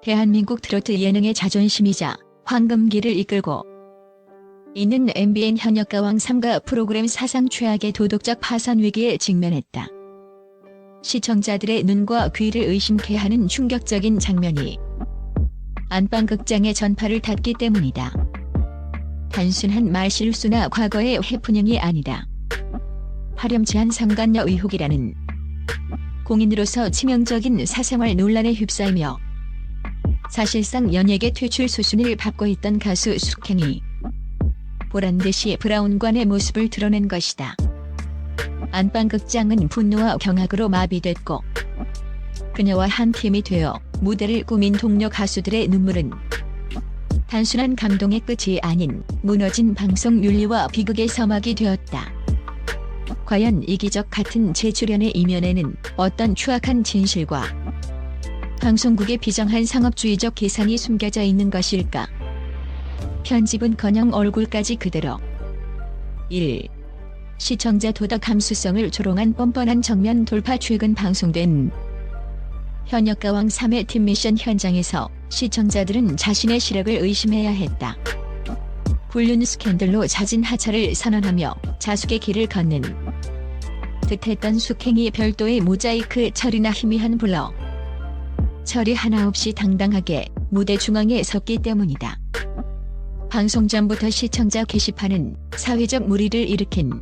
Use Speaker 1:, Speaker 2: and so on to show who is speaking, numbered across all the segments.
Speaker 1: 대한민국 트로트 예능의 자존심이자 황금기를 이끌고 있는 MBN 현역가왕 3가 프로그램 사상 최악의 도덕적 파산 위기에 직면했다. 시청자들의 눈과 귀를 의심케 하는 충격적인 장면이 안방극장의 전파를 탔기 때문이다. 단순한 말실수나 과거의 해프닝이 아니다. 파렴치한 상간녀 의혹이라는 공인으로서 치명적인 사생활 논란에 휩싸이며 사실상 연예계 퇴출 수순을 밟고 있던 가수 숙행이 보란듯이 브라운관의 모습을 드러낸 것이다. 안방극장은 분노와 경악으로 마비됐고 그녀와 한 팀이 되어 무대를 꾸민 동료 가수들의 눈물은 단순한 감동의 끝이 아닌 무너진 방송 윤리와 비극의 서막이 되었다. 과연 이기적 같은 재출연의 이면에는 어떤 추악한 진실과 방송국의 비정한 상업주의적 계산이 숨겨져 있는 것일까? 편집은커녕 얼굴까지 그대로. 1. 시청자 도덕 감수성을 조롱한 뻔뻔한 정면 돌파. 최근 방송된 현역가왕 3의 팀 미션 현장에서 시청자들은 자신의 시력을 의심해야 했다. 불륜 스캔들로 잦은 하차를 선언하며 자숙의 길을 걷는 듯했던 숙행이 별도의 모자이크 처리나 희미한 블러 처리 하나 없이 당당하게 무대 중앙에 섰기 때문이다. 방송 전부터 시청자 게시판은 사회적 물의를 일으킨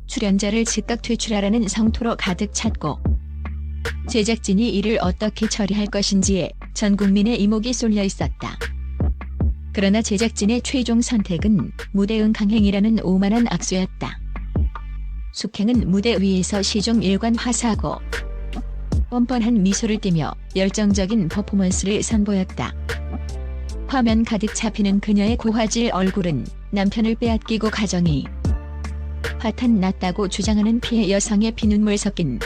Speaker 1: 출연자를 즉각 퇴출하라는 성토로 가득 찼고 제작진이 이를 어떻게 처리할 것인지에 전 국민의 이목이 쏠려 있었다. 그러나 제작진의 최종 선택은 무대응 강행이라는 오만한 악수였다. 숙행은 무대 위에서 시종 일관 화사하고 뻔뻔한 미소를 띠며 열정적인 퍼포먼스를 선보였다. 화면 가득 잡히는 그녀의 고화질 얼굴은 남편을 빼앗기고 가정이 파탄 났다고 주장하는 피해 여성의 피눈물 섞인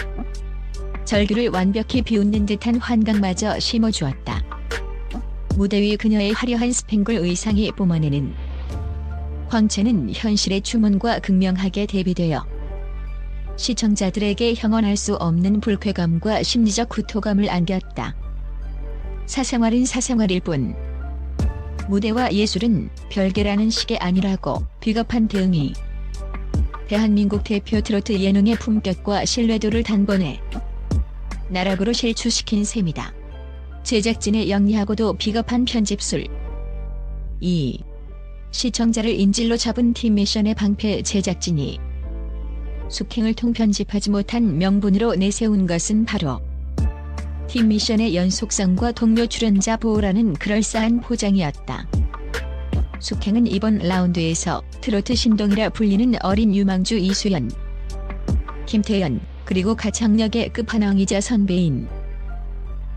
Speaker 1: 절규를 완벽히 비웃는 듯한 환각마저 심어주었다. 무대 위 그녀의 화려한 스팽글 의상이 뿜어내는 광채는 현실의 추문과 극명하게 대비되어 시청자들에게 형언할 수 없는 불쾌감과 심리적 구토감을 안겼다. 사생활은 사생활일 뿐 무대와 예술은 별개라는 식의 아니라고 비겁한 대응이 대한민국 대표 트로트 예능의 품격과 신뢰도를 단번에 나락으로 실추시킨 셈이다. 제작진의 영리하고도 비겁한 편집술. 2. 시청자를 인질로 잡은 팀 미션의 방패. 제작진이 숙행을 통편집하지 못한 명분으로 내세운 것은 바로 팀 미션의 연속성과 동료 출연자 보호라는 그럴싸한 포장이었다. 숙행은 이번 라운드에서 트로트 신동이라 불리는 어린 유망주 이수연, 김태연, 그리고 가창력의 끝판왕이자 선배인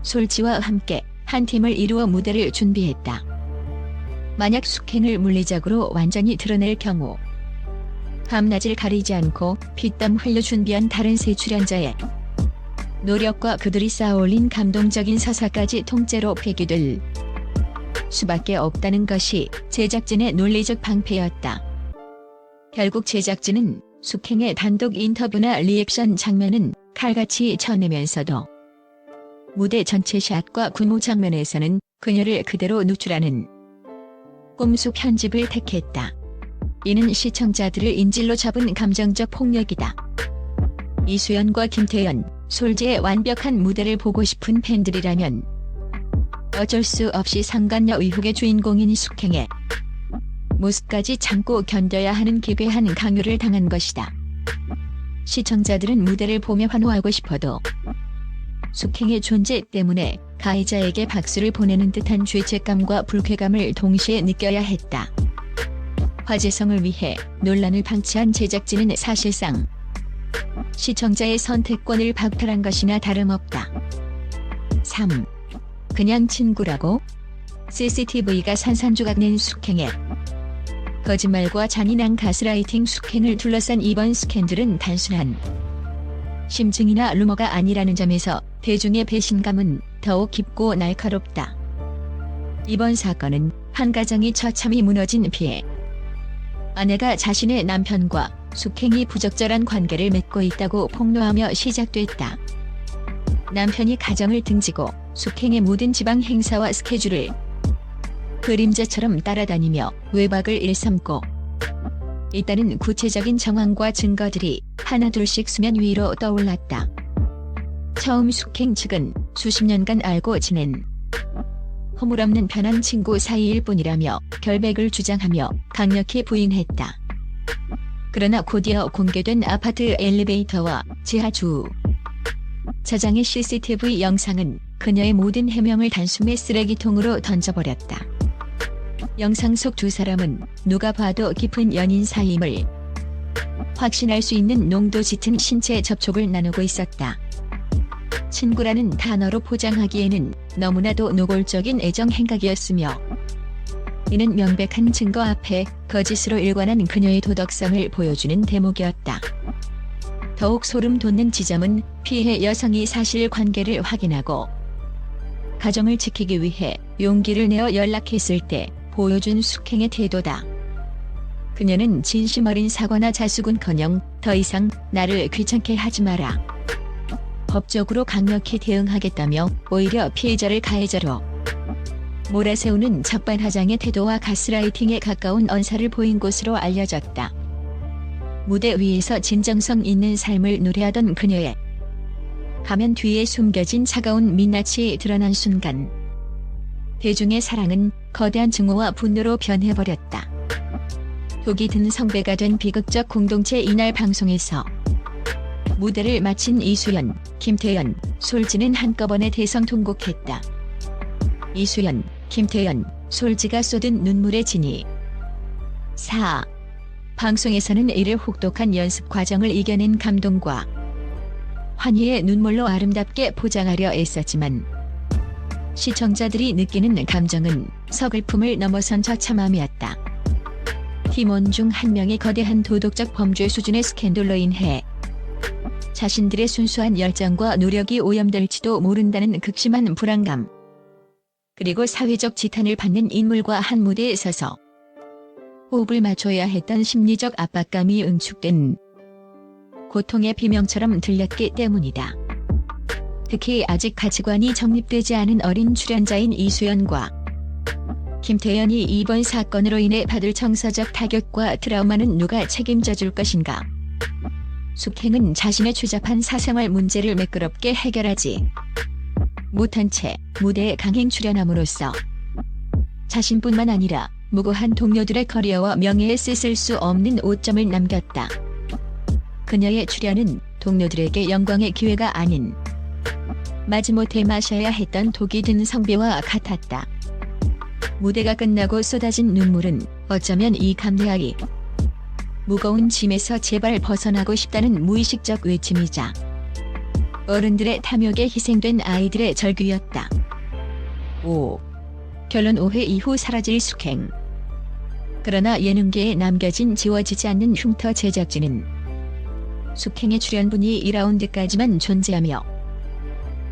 Speaker 1: 솔지와 함께 한 팀을 이루어 무대를 준비했다. 만약 숙행을 물리적으로 완전히 드러낼 경우 밤낮을 가리지 않고 피땀 흘려 준비한 다른 세 출연자의 노력과 그들이 쌓아올린 감동적인 서사까지 통째로 폐기될 수밖에 없다는 것이 제작진의 논리적 방패였다. 결국 제작진은 숙행의 단독 인터뷰나 리액션 장면은 칼같이 쳐내면서도 무대 전체 샷과 군무 장면에서는 그녀를 그대로 노출하는 꼼수 편집을 택했다. 이는 시청자들을 인질로 잡은 감정적 폭력이다. 이수연과 김태연, 솔지의 완벽한 무대를 보고 싶은 팬들이라면 어쩔 수 없이 상간녀 의혹의 주인공인 숙행의 모습까지 참고 견뎌야 하는 기괴한 강요를 당한 것이다. 시청자들은 무대를 보며 환호하고 싶어도 숙행의 존재 때문에 가해자에게 박수를 보내는 듯한 죄책감과 불쾌감을 동시에 느껴야 했다. 화제성을 위해 논란을 방치한 제작진은 사실상 시청자의 선택권을 박탈한 것이나 다름없다. 3. 그냥 친구라고? CCTV가 산산조각 낸 숙행의 거짓말과 잔인한 가스라이팅. 숙행을 둘러싼 이번 스캔들은 단순한 심증이나 루머가 아니라는 점에서 대중의 배신감은 더욱 깊고 날카롭다. 이번 사건은 한 가정이 처참히 무너진 피해 아내가 자신의 남편과 숙행이 부적절한 관계를 맺고 있다고 폭로하며 시작됐다. 남편이 가정을 등지고 숙행의 모든 지방 행사와 스케줄을 그림자처럼 따라다니며 외박을 일삼고 있다는 구체적인 정황과 증거들이 하나둘씩 수면 위로 떠올랐다. 처음 숙행 측은 수십 년간 알고 지낸 허물없는 편한 친구 사이일 뿐이라며 결백을 주장하며 강력히 부인했다. 그러나 곧이어 공개된 아파트 엘리베이터와 지하 주차장의 CCTV 영상은 그녀의 모든 해명을 단숨에 쓰레기통으로 던져버렸다. 영상 속 두 사람은 누가 봐도 깊은 연인 사이임을 확신할 수 있는 농도 짙은 신체 접촉을 나누고 있었다. 친구라는 단어로 포장하기에는 너무나도 노골적인 애정 행각이었으며 이는 명백한 증거 앞에 거짓으로 일관한 그녀의 도덕성을 보여주는 대목이었다. 더욱 소름 돋는 지점은 피해 여성이 사실관계를 확인하고 가정을 지키기 위해 용기를 내어 연락했을 때 보여준 숙행의 태도다. 그녀는 진심 어린 사과나 자숙은커녕 더 이상 나를 귀찮게 하지 마라, 법적으로 강력히 대응하겠다며 오히려 피해자를 가해자로 몰아세우는 적반하장의 태도와 가스라이팅에 가까운 언사를 보인 것으로 알려졌다. 무대 위에서 진정성 있는 삶을 노래하던 그녀의 가면 뒤에 숨겨진 차가운 민낯이 드러난 순간 대중의 사랑은 거대한 증오와 분노로 변해버렸다. 독이 든 성배가 된 비극적 공동체 이날 방송에서 무대를 마친 이수연, 김태연, 솔지는 한꺼번에 대성통곡했다. 이수연, 김태연, 솔지가 쏟은 눈물의 진이. 방송에서는 이를 혹독한 연습 과정을 이겨낸 감동과 환희의 눈물로 아름답게 포장하려 애썼지만 시청자들이 느끼는 감정은 서글픔을 넘어선 처참함이었다. 팀원 중 한 명의 거대한 도덕적 범죄 수준의 스캔들로 인해 자신들의 순수한 열정과 노력이 오염될지도 모른다는 극심한 불안감, 그리고 사회적 지탄을 받는 인물과 한 무대에 서서 호흡을 맞춰야 했던 심리적 압박감이 응축된 고통의 비명처럼 들렸기 때문이다. 특히 아직 가치관이 정립되지 않은 어린 출연자인 이수연과 김태연이 이번 사건으로 인해 받을 정서적 타격과 트라우마는 누가 책임져 줄 것인가? 숙행은 자신의 추잡한 사생활 문제를 매끄럽게 해결하지 못한 채 무대에 강행 출연함으로써 자신뿐만 아니라 무고한 동료들의 커리어와 명예에 씻을 수 없는 오점을 남겼다. 그녀의 출연은 동료들에게 영광의 기회가 아닌 마지못해 마셔야 했던 독이 든 성배와 같았다. 무대가 끝나고 쏟아진 눈물은 어쩌면 이 감대하이 무거운 짐에서 제발 벗어나고 싶다는 무의식적 외침이자 어른들의 탐욕에 희생된 아이들의 절규였다. 결론 5회 이후 사라질 숙행. 그러나 예능계에 남겨진 지워지지 않는 흉터. 제작진은 숙행의 출연분이 2라운드까지만 존재하며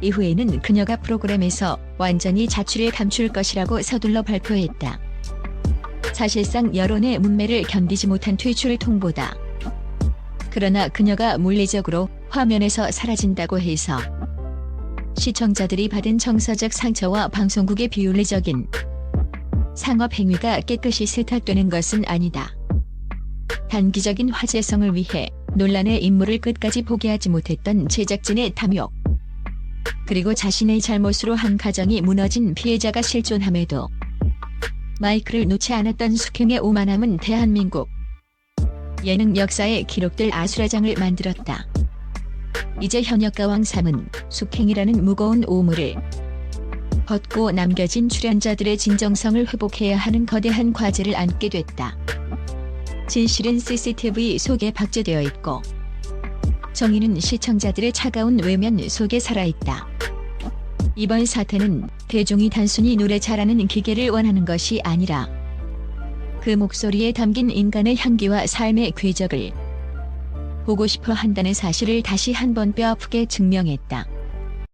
Speaker 1: 이후에는 그녀가 프로그램에서 완전히 자취를 감출 것이라고 서둘러 발표했다. 사실상 여론의 문매를 견디지 못한 퇴출 통보다. 그러나 그녀가 물리적으로 화면에서 사라진다고 해서 시청자들이 받은 정서적 상처와 방송국의 비윤리적인 상업 행위가 깨끗이 세탁되는 것은 아니다. 단기적인 화제성을 위해 논란의 인물을 끝까지 포기하지 못했던 제작진의 탐욕, 그리고 자신의 잘못으로 한 가정이 무너진 피해자가 실존함에도 마이크를 놓지 않았던 숙행의 오만함은 대한민국 예능 역사에 기록될 아수라장을 만들었다. 이제 현역가왕 3은 숙행이라는 무거운 오물을 벗고 남겨진 출연자들의 진정성을 회복해야 하는 거대한 과제를 안게 됐다. 진실은 CCTV 속에 박제되어 있고 정의는 시청자들의 차가운 외면 속에 살아있다. 이번 사태는 대중이 단순히 노래 잘하는 기계를 원하는 것이 아니라 그 목소리에 담긴 인간의 향기와 삶의 궤적을 보고 싶어 한다는 사실을 다시 한번 뼈아프게 증명했다.